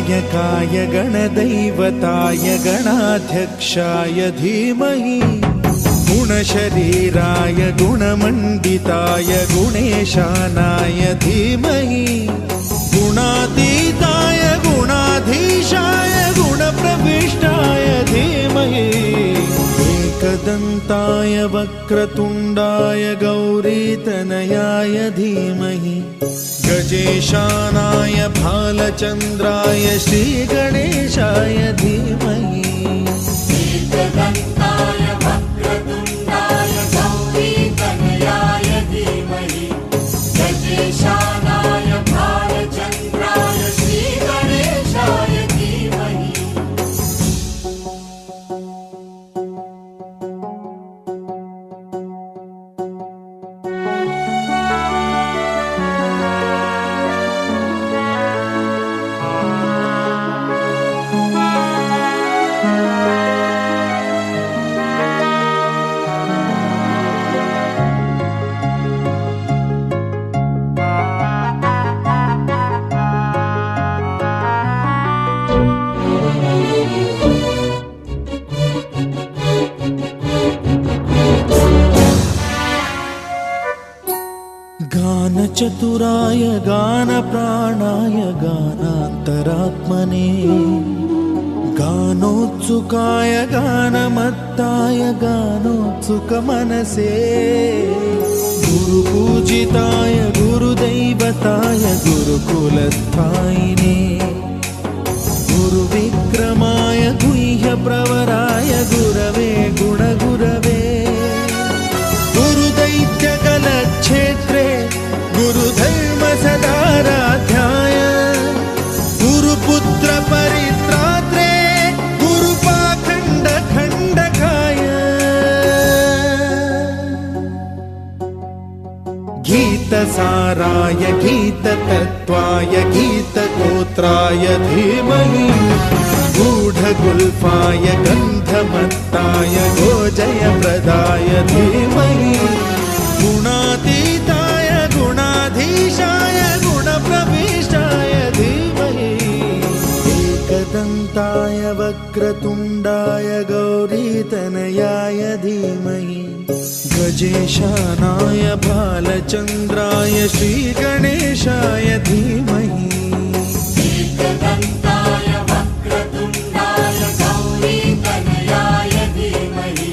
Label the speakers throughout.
Speaker 1: गणनायकाय गणदैवताय गणाध्यक्षाय धीमहि गुणशरीराय गुणमण्डिताय गुणेशानाय धीमहि गुणातीताय गुणाधीशाय गुणप्रविष्टाय धीमहि एकदन्ताय वक्रतुण्डाय गौरीतनयाय धीमहि गजेशानाय भालचन्द्राय श्रीगणेशाय धीमहि
Speaker 2: एकदन्ताय वक्रतुण्डाय गौरीतनयाय धीमहि गजेशानाय भालचन्द्राय श्रीगणेशाय धीमहि
Speaker 1: गानचतुराय गानप्राणाय गानान्तरात्मने गानोत्सुकाय गानमत्ताय गानोत्सुकमनसे गुरुपूजिताय गुरुदैवताय गुरुकुलस्थायिने गुरुविक्रमाय गुह्यप्रवराय गुरवे गुणगुरवे गुरुदैत्यकलक्षेत्रे गुरुधर्मसदाराध्याय गुरुपुत्र परित्रात्रे गुरुपाखण्डखण्डकाय गीतसाराय गीततत्त्वाय गीतगोत्राय धीमहि गूढगुल्फाय गन्धमत्ताय गोजयप्रदाय धीमहि गुणातीताय गुणाधीशाय गुणप्रविष्टाय धीमहि एकदन्ताय वक्रतुण्डाय गौरीतनयाय धीमहि गजेशानाय भालचन्द्राय श्रीगणेशाय धीमहि
Speaker 2: एकदन्ताय वक्रतुण्डाय गौरीतनयाय धीमहि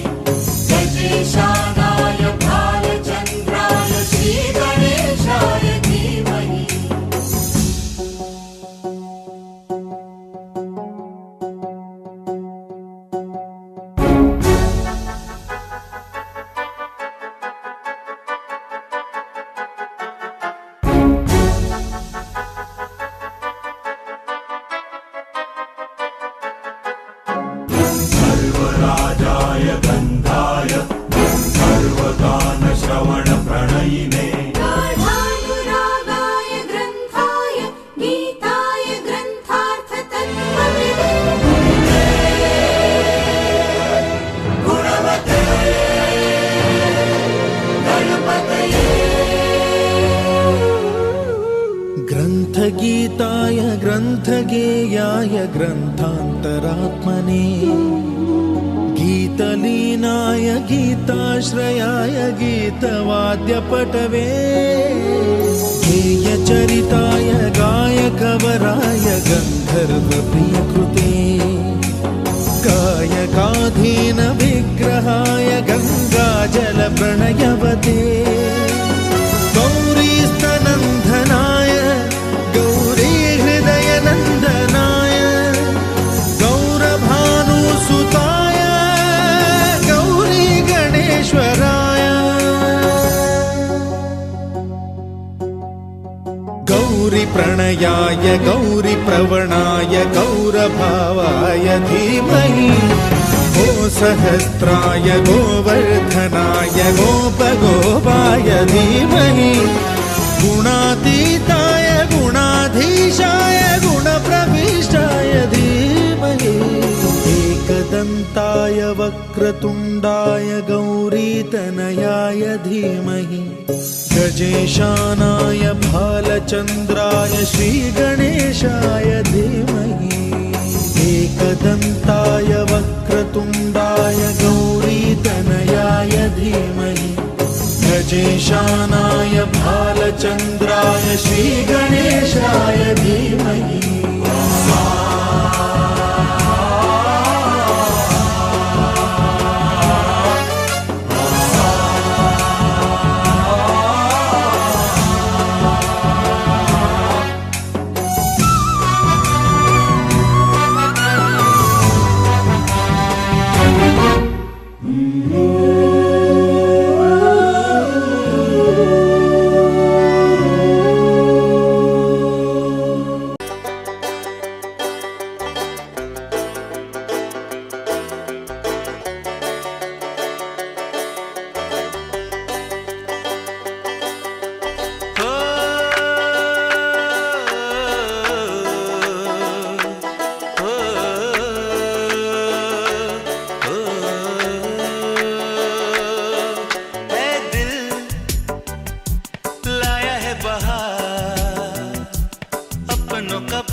Speaker 2: गजेशानाय भालचन्द्राय श्रीगणेशाय धीमहि
Speaker 3: सर्वराजाय गन्धाय सर्वगानश्रवणप्रणयिने
Speaker 2: गाढानुरागाय ग्रन्थाय गीताय ग्रन्थार्थतत्त्वविदे गुणवते गणपतये
Speaker 1: ग्रन्थगीताय ग्रन्थगेयाय ग्रन्थान्तरात्मने गीतलीनाय गीताश्रयाय गीतवाद्यपटवे गेयचरिताय गायकवराय गन्धर्वप्रियकृते गायकाधीनविग्रहाय गङ्गाजलप्रणयवते गौरीस्तनन्दनाय गौरीहृदयनन्दनाय गौरभानुसुताय गौरीगणेश्वराय गौरीप्रणयाय गौरीप्रवणाय गौरभावाय धीमहि गोसहस्राय गोवर्धनाय गोपगोपाय धीमहि गुणातीताय गुणाधीशाय गुणप्रविष्टाय धीमहि एकदन्ताय वक्रतुण्डाय गौरीतनयाय धीमहि गजेशानाय भालचन्द्राय श्रीगणेशाय धीमहि एकदन्ताय वक्रतुण्डाय गौरीतनयाय धीमहि गजेशानाय भालचन्द्राय श्रीगणेशाय धीमहि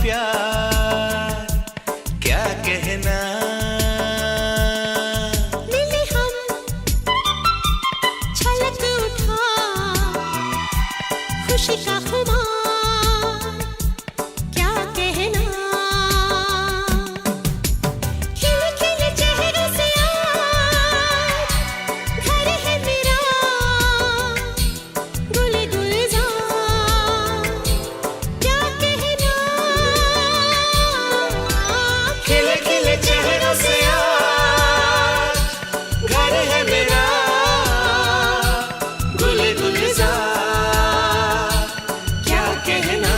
Speaker 4: प्यार क्या कहना
Speaker 5: मिले हम छलक उठा खुशी का खुमार क्या कहना खिले खिले चेहरे से आज घर है मेरा गुले गुलजार क्या कहना
Speaker 4: खिले खिले चेहरों से आज घर है मेरा गुले गुलजार क्या कहना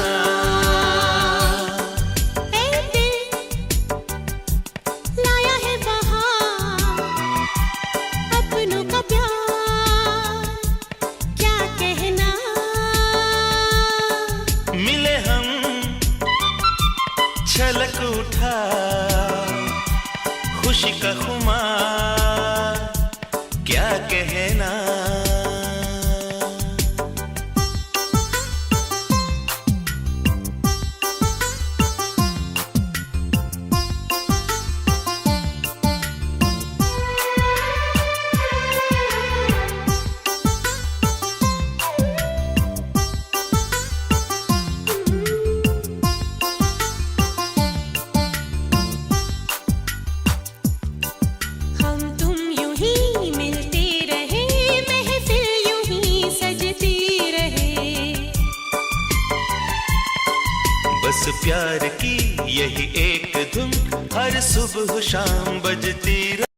Speaker 5: ऐ दिल लाया है बहार अपनों का प्यार क्या कहना
Speaker 4: मिले हम छलक उठा खुशी का खुमार क्या कहना
Speaker 5: हम तुम यूं ही मिलते रहे महफिल यूं ही सजती रहे
Speaker 4: बस प्यार की यही एक धुन हर सुबह शाम बजती